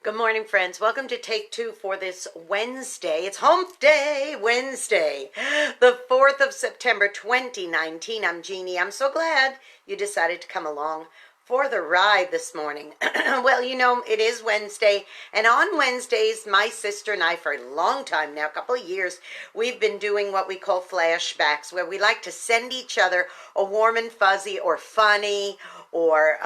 Good morning, friends. Welcome to Take Two for this Wednesday. It's Hump Day Wednesday, the 4th of September, 2019. I'm Jeannie. I'm so glad you decided to come along for the ride this morning. Well, you know, it is Wednesday, and on Wednesdays, my sister and I, for a long time now, a couple of years, we've been doing what we call flashbacks, where we like to send each other a warm and fuzzy or funny or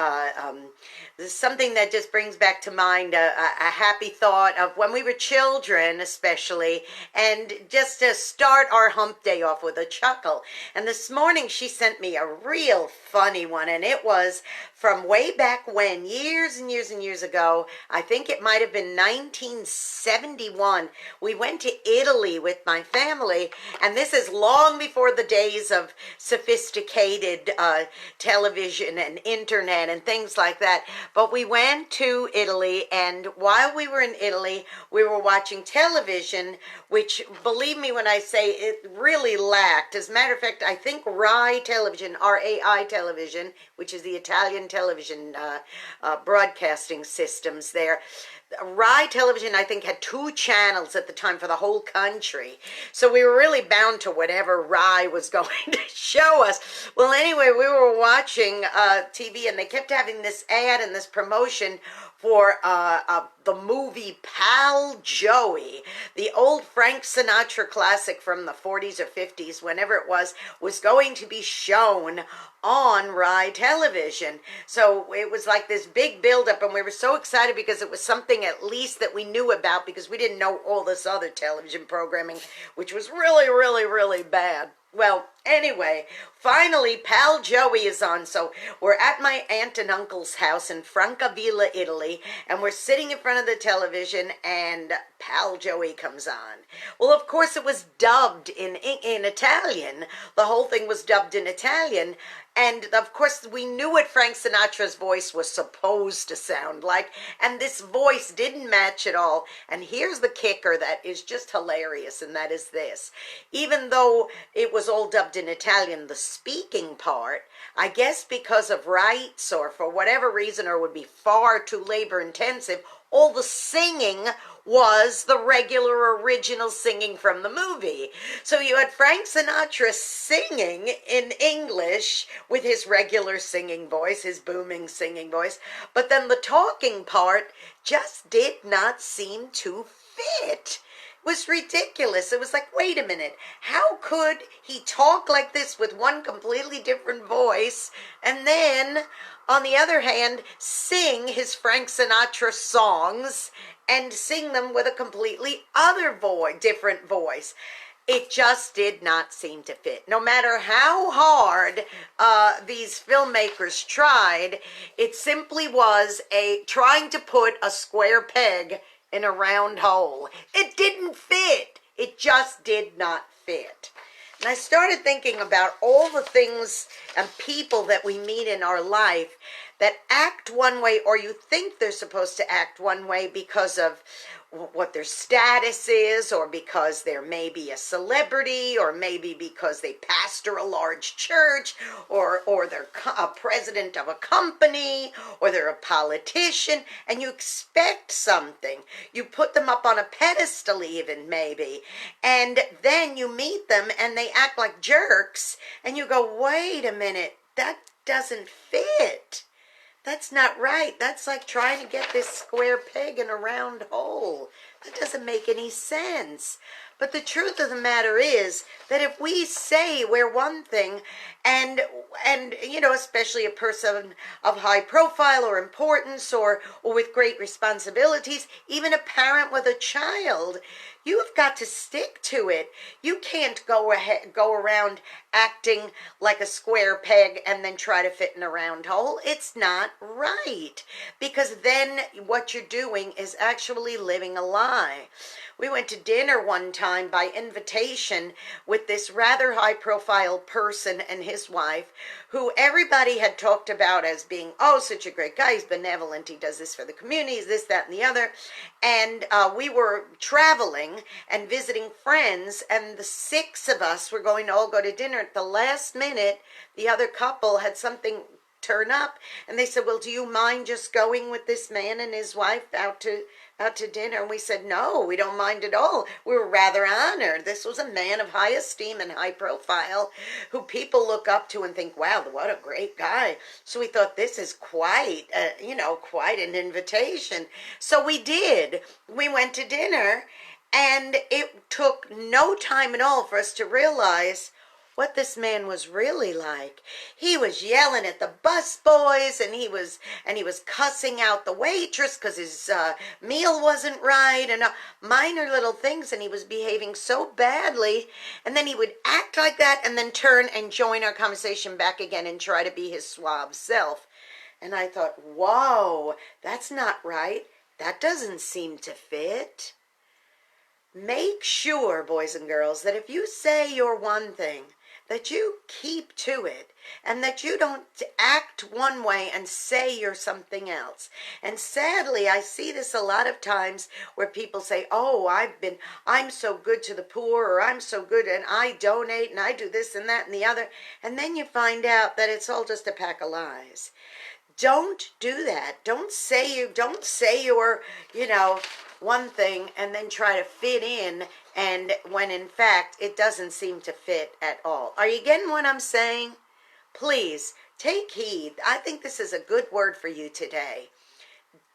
something that just brings back to mind a happy thought of when we were children, especially, and just to start our hump day off with a chuckle. And this morning she sent me a real funny one, and it was from way back when, years and years and years ago. I think it might have been 1971. We went to Italy with my family, and this is long before the days of sophisticated television and internet and things like that. But we went to Italy, and while we were in Italy, we were watching television, which, believe me when I say, it really lacked. As a matter of fact, I think RAI television, RAI television, which is the Italian television broadcasting systems there, RAI television, I think, had 2 channels at the time for the whole country. So we were really bound to whatever RAI was going to show us. Well, anyway, we were watching TV, and they kept having this ad and this promotion for the movie Pal Joey, the old Frank Sinatra classic from the 40s or 50s, whenever it was going to be shown on RAI television. So it was like this big buildup, and we were so excited because it was something at least that we knew about, because we didn't know all this other television programming, which was really, really, really bad. Well, anyway, finally, Pal Joey is on. So we're at my aunt and uncle's house in Francavilla, Italy, and we're sitting in front of the television, and Pal Joey comes on. Well, of course, it was dubbed in Italian. The whole thing was dubbed in Italian. And, of course, we knew what Frank Sinatra's voice was supposed to sound like, and this voice didn't match at all. And here's the kicker that is just hilarious, and that is this. Even though it was all dubbed in Italian, the speaking part, I guess because of rights or for whatever reason, or would be far too labor-intensive, all the singing was the regular original singing from the movie. So you had Frank Sinatra singing in English with his regular singing voice, his booming singing voice, but then the talking part just did not seem to fit. It was ridiculous. It was like, wait a minute, how could he talk like this with one completely different voice, and then, on the other hand, sing his Frank Sinatra songs and sing them with a completely different voice? It just did not seem to fit. No matter how hard these filmmakers tried, it simply was trying to put a square peg in a round hole. It didn't fit. It just did not fit. And I started thinking about all the things and people that we meet in our life that act one way, or you think they're supposed to act one way because of what their status is, or because they're maybe a celebrity, or maybe because they pastor a large church, or they're a president of a company, or they're a politician, and you expect something. You put them up on a pedestal even, maybe, and then you meet them and they act like jerks, and you go, wait a minute, that doesn't fit. That's not right. That's like trying to get this square peg in a round hole. That doesn't make any sense. But the truth of the matter is that if we say we're one thing, and you know, especially a person of high profile or importance, or with great responsibilities, even a parent with a child, you've got to stick to it. You can't go around acting like a square peg and then try to fit in a round hole. It's not right, because then what you're doing is actually living a lie. We went to dinner one time by invitation with this rather high-profile person and his wife, who everybody had talked about as being, oh, such a great guy, he's benevolent, he does this for the community, he's this, that, and the other. And we were traveling and visiting friends, and the 6 of us were going to all go to dinner. At the last minute, the other couple had something turn up. And they said, well, do you mind just going with this man and his wife out to dinner? And we said, no, we don't mind at all. We were rather honored. This was a man of high esteem and high profile who people look up to and think, wow, what a great guy. So we thought, this is quite, quite an invitation. So we did. We went to dinner, and it took no time at all for us to realize what this man was really like. He was yelling at the bus boys, and he was cussing out the waitress because his meal wasn't right, and minor little things, and he was behaving so badly. And then he would act like that and then turn and join our conversation back again and try to be his suave self. And I thought, whoa, that's not right. That doesn't seem to fit. Make sure, boys and girls, that if you say you're one thing, that you keep to it, and that you don't act one way and say you're something else. And sadly, I see this a lot of times where people say, oh, I'm so good to the poor, or I'm so good and I donate and I do this and that and the other. And then you find out that it's all just a pack of lies. Don't do that. Don't say you're, one thing and then try to fit in, and when in fact it doesn't seem to fit at all. Are you getting what I'm saying? Please take heed. I think this is a good word for you today.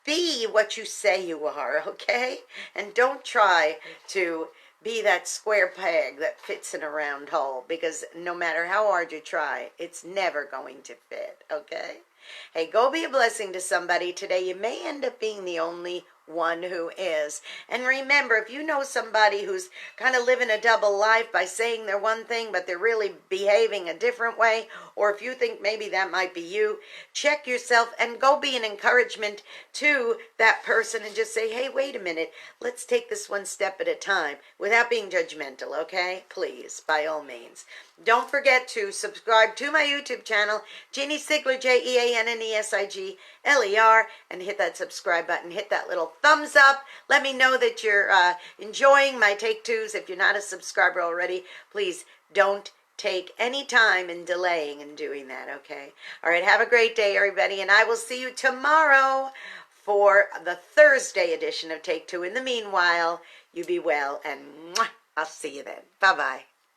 Be what you say you are, okay? And don't try to be that square peg that fits in a round hole, because no matter how hard you try, it's never going to fit, okay? Hey, go be a blessing to somebody today. You may end up being the only one who is. And remember, if you know somebody who's kind of living a double life by saying they're one thing but they're really behaving a different way, or if you think maybe that might be you, check yourself and go be an encouragement to that person and just say, hey, wait a minute, let's take this one step at a time without being judgmental, okay? Please, by all means. Don't forget to subscribe to my YouTube channel, Jeanne Sigler, JeanneSigler, and hit that subscribe button. Hit that little thumbs up. Let me know that you're enjoying my take-twos. If you're not a subscriber already, please don't take any time in delaying and doing that, okay? All right, have a great day, everybody, and I will see you tomorrow for the Thursday edition of Take Two. In the meanwhile, you be well, and I'll see you then. Bye-bye.